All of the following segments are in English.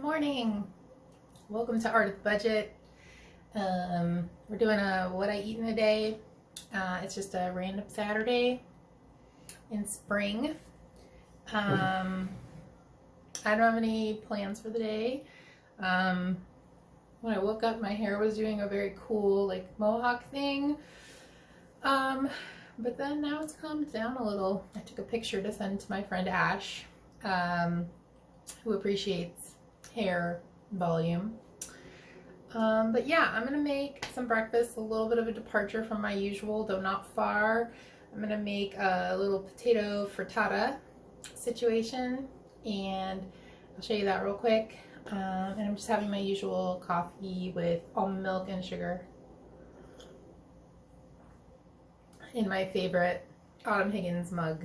morning. Welcome to Art of the Budget. We're doing a what I eat in a day. It's just a random Saturday in spring. I don't have any plans for the day. When I woke up, my hair was doing a very cool like mohawk thing. But then now it's calmed down a little. I took a picture to send to my friend Ash, who appreciates hair volume. But yeah, I'm gonna make some breakfast, a little bit of a departure from my usual, though not far. I'm gonna make a little potato frittata situation, and I'll show you that real quick. And I'm just having my usual coffee with almond milk and sugar in my favorite Autumn Higgins mug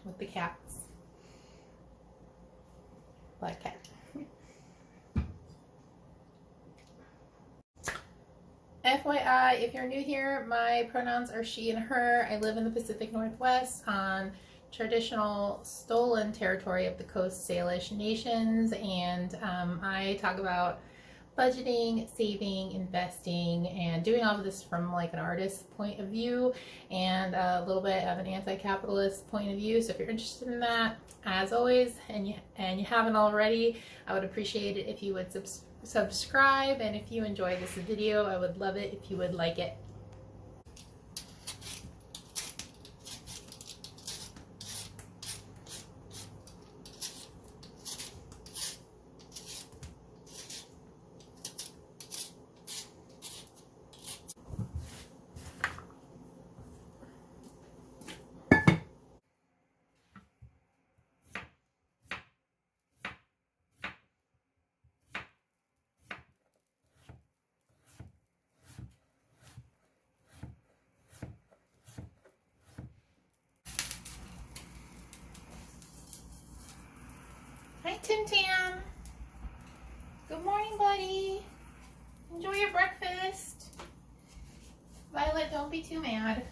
with the cats. Black cat. FYI, if you're new here, my pronouns are she and her. I live in the Pacific Northwest on traditional stolen territory of the Coast Salish nations, and I talk about budgeting, saving, investing, and doing all of this from like an artist's point of view and a little bit of an anti-capitalist point of view. So if you're interested in that, as always, and you haven't already, I would appreciate it if you would subscribe, and if you enjoy this video, I would love it if you would like it. Hi, Tim Tam. Good morning, buddy. Enjoy your breakfast. Violet, don't be too mad.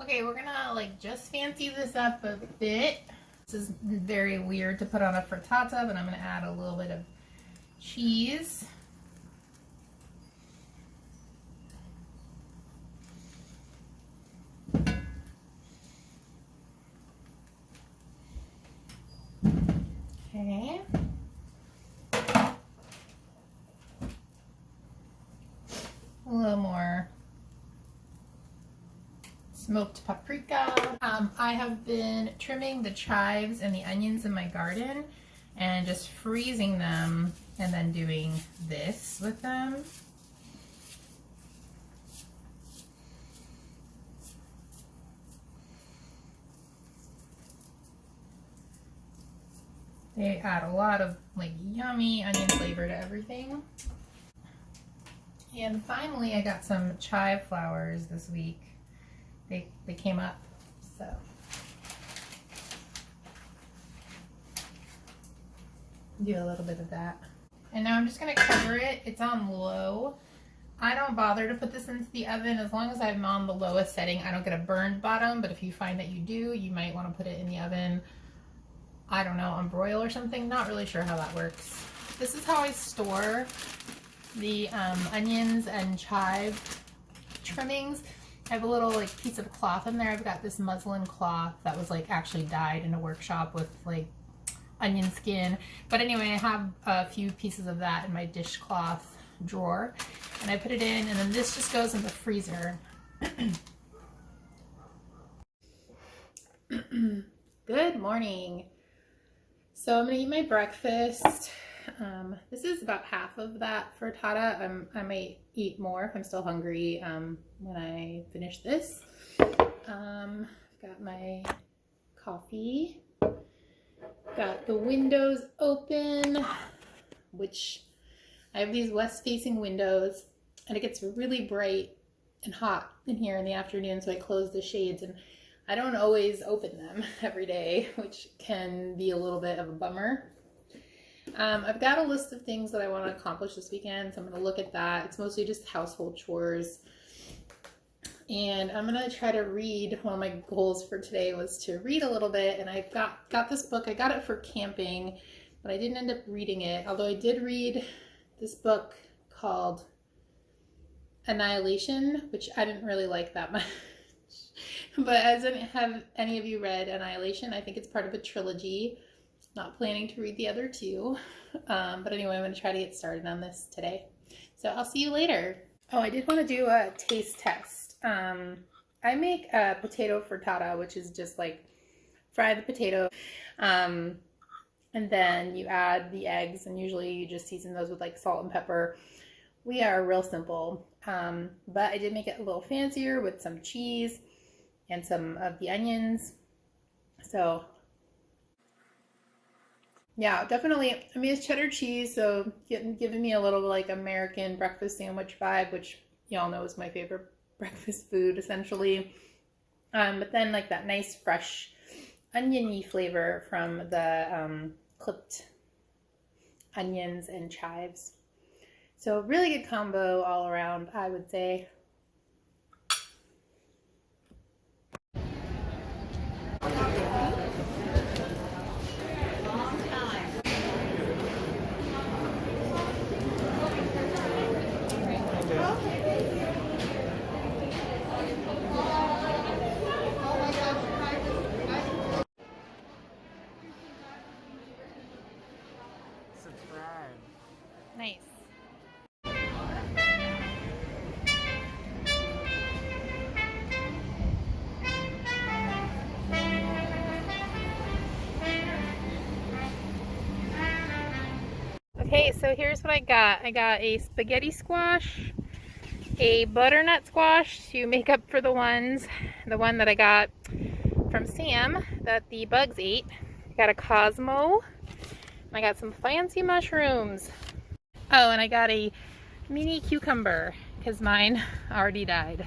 Okay, we're gonna like just fancy this up a bit. This is very weird to put on a frittata, but I'm gonna add a little bit of cheese. Okay. A little more smoked paprika. I have been trimming the chives and the onions in my garden and just freezing them and then doing this with them. They add a lot of like yummy onion flavor to everything. And finally, I got some chive flowers this week. They came up, so. Do a little bit of that. And now I'm just gonna cover it. It's on low. I don't bother to put this into the oven as long as I'm on the lowest setting. I don't get a burned bottom, but if you find that you do, you might want to put it in the oven, I don't know, on broil or something. Not really sure how that works. This is how I store the onions and chive trimmings. I have a little like piece of cloth in there. I've got this muslin cloth that was like actually dyed in a workshop with like onion skin. But anyway, I have a few pieces of that in my dishcloth drawer, and I put it in, and then this just goes in the freezer. Good morning. So I'm gonna eat my breakfast. This is about half of that frittata. I might eat more if I'm still hungry when I finish this. I've got my coffee. Got the windows open, which I have these west-facing windows, and it gets really bright and hot in here in the afternoon, so I close the shades, and I don't always open them every day, which can be a little bit of a bummer. I've got a list of things that I want to accomplish this weekend, so I'm going to look at that. It's mostly just household chores. And I'm going to try to read. One of my goals for today was to read a little bit, and I got this book. I got it for camping, but I didn't end up reading it, although I did read this book called Annihilation, which I didn't really like that much. But have any of you read Annihilation? I think it's part of a trilogy. Not planning to read the other two. But anyway, I'm going to try to get started on this today. So I'll see you later. Oh, I did want to do a taste test. I make a potato frittata, which is just like fry the potato. And then you add the eggs, and usually you just season those with like salt and pepper. We are real simple, but I did make it a little fancier with some cheese and some of the onions. So yeah, definitely. I mean, it's cheddar cheese, so giving me a little like American breakfast sandwich vibe, which y'all know is my favorite breakfast food essentially. But then like that nice fresh oniony flavor from the clipped onions and chives. So really good combo all around, I would say. Subscribe. Nice. Okay, so here's what I got. I got a spaghetti squash, a butternut squash to make up for the one that I got from Sam that the bugs ate. I got a Cosmo. I got some fancy mushrooms. Oh, and I got a mini cucumber because mine already died.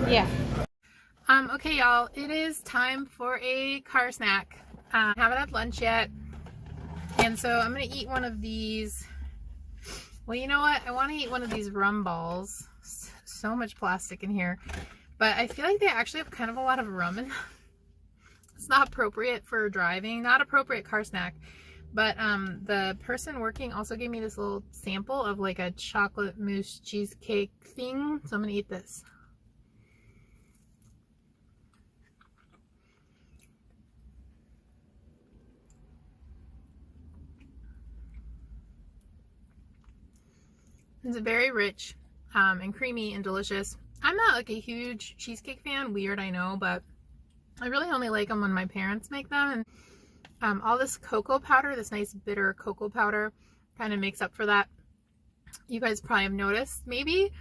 Yeah. Okay, y'all, it is time for a car snack. Haven't had lunch yet, and so I'm gonna eat one of these. Well, you know what? I want to eat one of these rum balls. So much plastic in here, but I feel like they actually have kind of a lot of rum in them. It's not appropriate for driving, not appropriate car snack. But the person working also gave me this little sample of like a chocolate mousse cheesecake thing, so I'm gonna eat this. It's very rich and creamy and delicious. I'm not like a huge cheesecake fan, weird I know, but I really only like them when my parents make them. And all this cocoa powder, this nice bitter cocoa powder, kind of makes up for that. You guys probably have noticed, maybe.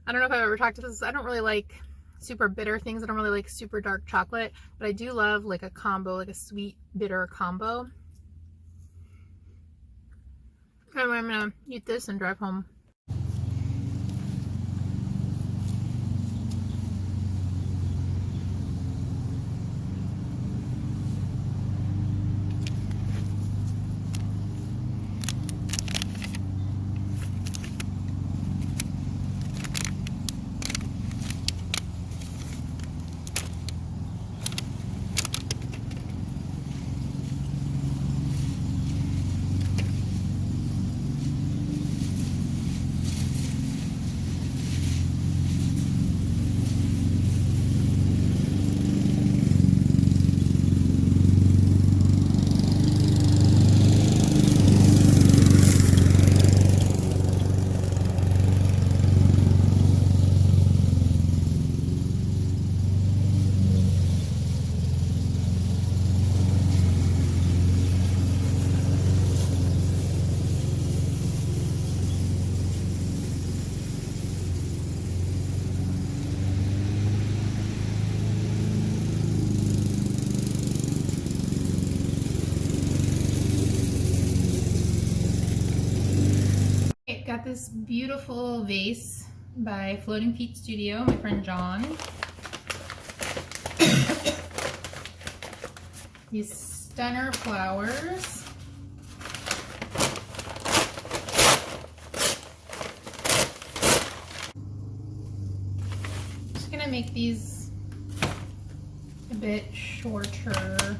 I don't know if I've ever talked to this. I don't really like super bitter things. I don't really like super dark chocolate, but I do love like a combo, like a sweet bitter combo. Anyway, I'm gonna eat this and drive home. Got this beautiful vase by Floating Feet Studio, my friend John. These stunner flowers. Just gonna make these a bit shorter.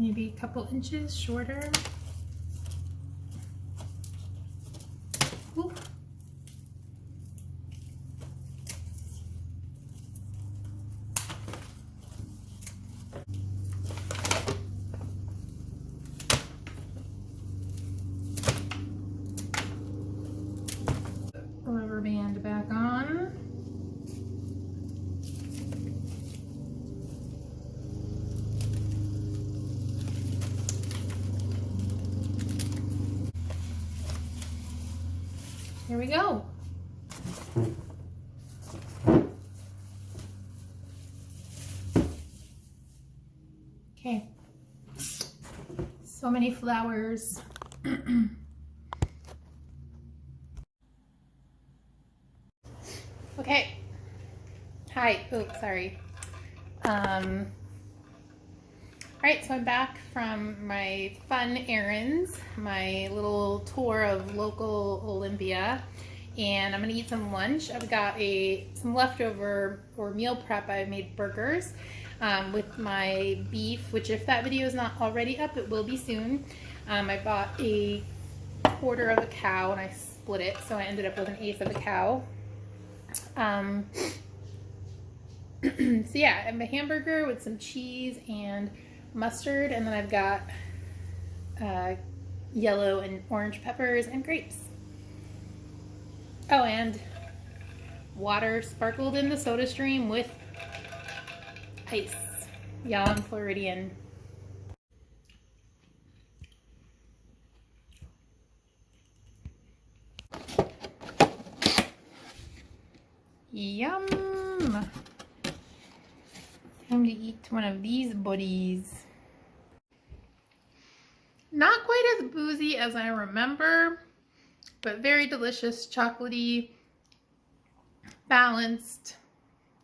Maybe a couple inches shorter. Ooh. Rubber band back on. Here we go. Okay. So many flowers. Okay. Hi. Oh, sorry. Alright, so I'm back from my fun errands, my little tour of local Olympia, and I'm gonna eat some lunch. I've got some leftover or meal prep. I made burgers with my beef, which if that video is not already up, it will be soon. I bought a quarter of a cow and I split it, so I ended up with an eighth of a cow. So yeah, I have a hamburger with some cheese and mustard, and then I've got yellow and orange peppers and grapes. Oh, and water sparkled in the soda stream with ice. Y'all, I'm Floridian. Yum! Time to eat one of these buddies. quite as boozy as I remember, but very delicious, chocolatey, balanced,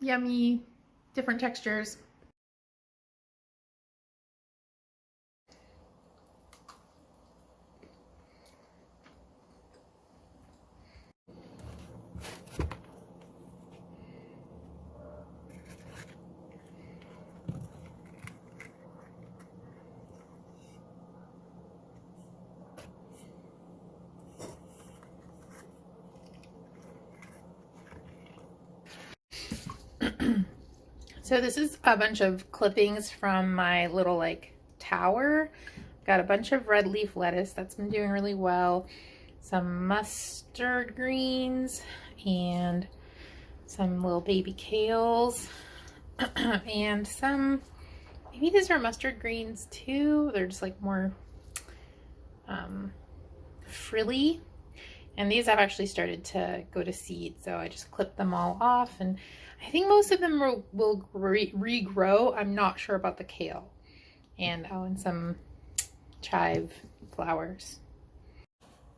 yummy, different textures. So this is a bunch of clippings from my little like tower. Got a bunch of red leaf lettuce that's been doing really well. Some mustard greens and some little baby kales and some, maybe these are mustard greens too. They're just like more frilly. And these have actually started to go to seed, so I just clipped them all off, and I think most of them will regrow. I'm not sure about the kale. And and some chive flowers.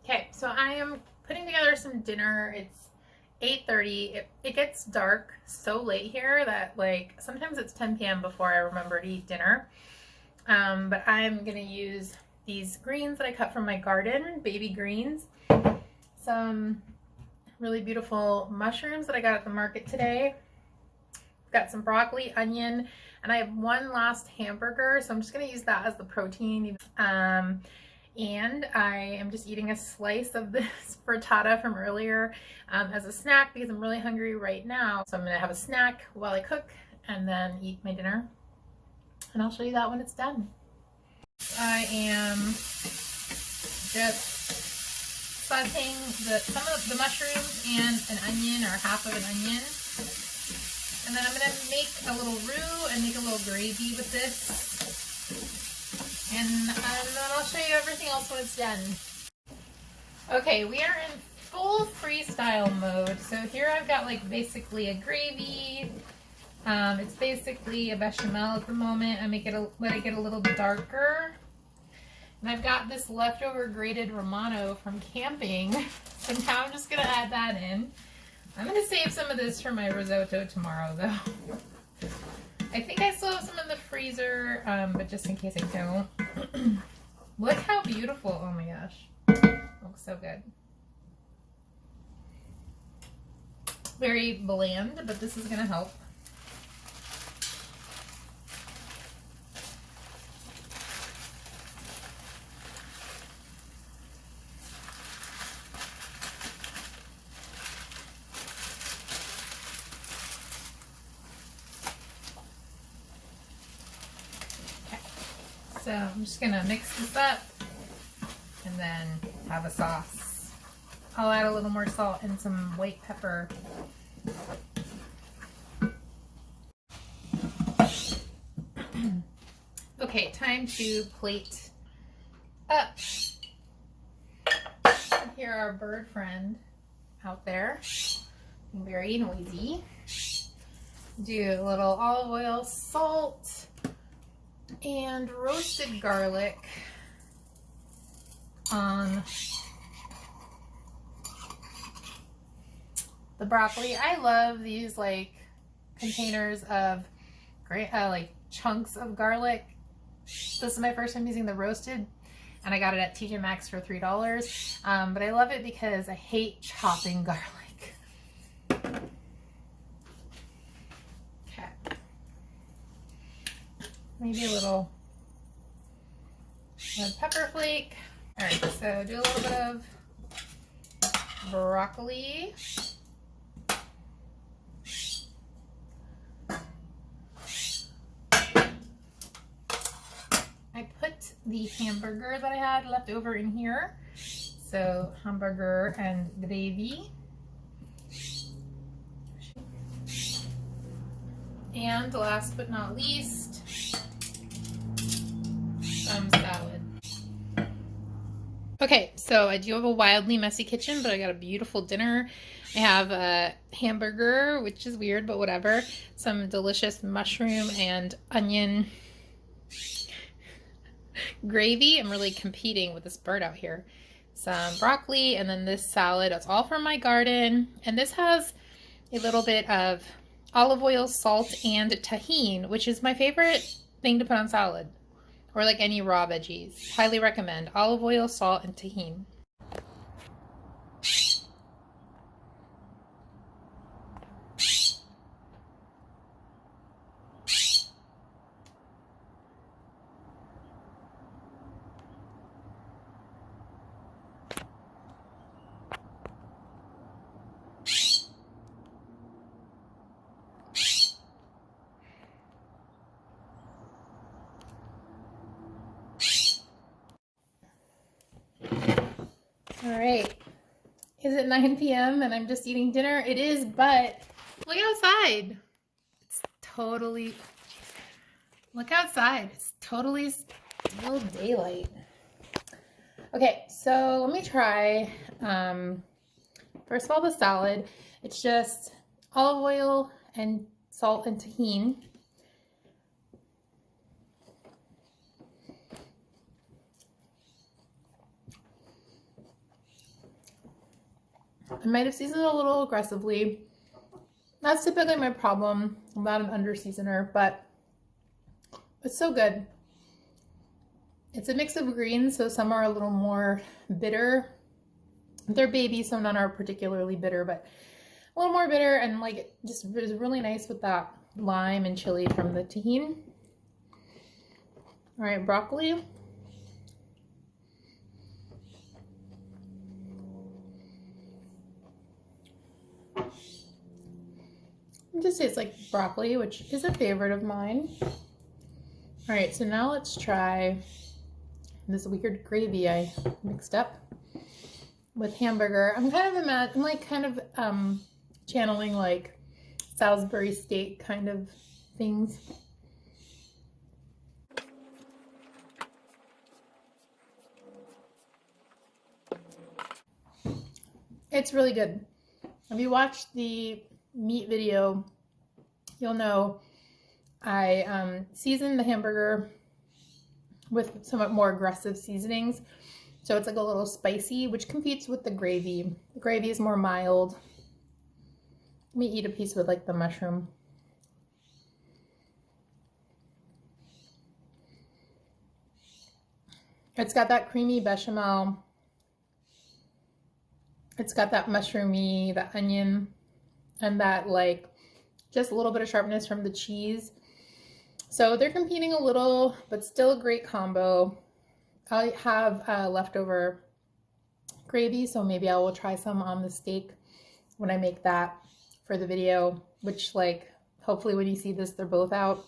Okay, so I am putting together some dinner. It's 8:30. It gets dark so late here that like sometimes it's 10 p.m. before I remember to eat dinner. But I'm gonna use these greens that I cut from my garden, baby greens. Some really beautiful mushrooms that I got at the market today. Got some broccoli, onion, and I have one last hamburger, so I'm just going to use that as the protein. And I am just eating a slice of this frittata from earlier as a snack because I'm really hungry right now. So I'm going to have a snack while I cook and then eat my dinner. And I'll show you that when it's done. I am just sauteing some of the mushrooms and an onion, or half of an onion. And then I'm going to make a little roux and make a little gravy with this. And then I'll show you everything else when it's done. Okay, we are in full freestyle mode. So here I've got like basically a gravy. It's basically a bechamel at the moment. Let it get a little bit darker. And I've got this leftover grated Romano from camping. So now I'm just going to add that in. I'm going to save some of this for my risotto tomorrow, though. I think I still have some in the freezer, but just in case I don't. Look how beautiful. Oh my gosh. Looks so good. Very bland, but this is going to help. So I'm just gonna mix this up and then have a sauce. I'll add a little more salt and some white pepper. Okay, time to plate up. Here our bird friend out there, very noisy. Do a little olive oil, salt, and roasted garlic on the broccoli. I love these like containers of like chunks of garlic. This is my first time using the roasted, and I got it at TJ Maxx for $3. But I love it because I hate chopping garlic. Maybe a little red pepper flake. All right, so do a little bit of broccoli. I put the hamburger that I had left over in here. So hamburger and gravy. And last but not least, some salad. Okay, so I do have a wildly messy kitchen, but I got a beautiful dinner. I have a hamburger, which is weird, but whatever. Some delicious mushroom and onion gravy. I'm really competing with this bird out here. Some broccoli, and then this salad. It's all from my garden. And this has a little bit of olive oil, salt, and tahini, which is my favorite thing to put on salad. Or like any raw veggies. Highly recommend. Olive oil, salt, and tahini. All right. Is it 9 p.m. and I'm just eating dinner? It is, but look outside. It's totally, look outside. It's totally still daylight. Okay, so let me try, first of all, the salad. It's just olive oil and salt and tahini. I might have seasoned it a little aggressively. That's typically my problem. I'm not an under seasoner, but it's so good. It's a mix of greens, so some are a little more bitter. They're baby, so none are particularly bitter, but a little more bitter, and like it just is really nice with that lime and chili from the tahini. All right, broccoli. It just tastes like broccoli, which is a favorite of mine. All right, so now let's try this weird gravy I mixed up with hamburger. I'm kind of channeling like Salisbury steak kind of things. It's really good. If you watched the meat video, you'll know I seasoned the hamburger with somewhat more aggressive seasonings. So it's like a little spicy, which competes with the gravy. The gravy is more mild. Let me eat a piece with like the mushroom. It's got that creamy bechamel. It's got that mushroomy, the onion, and that like just a little bit of sharpness from the cheese. So they're competing a little, but still a great combo. I have leftover gravy, so maybe I will try some on the steak when I make that for the video, which like hopefully when you see this, they're both out.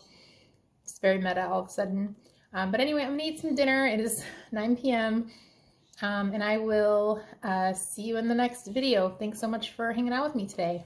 It's very meta all of a sudden. But anyway, I'm gonna eat some dinner. It is 9 p.m. And I will see you in the next video. Thanks so much for hanging out with me today.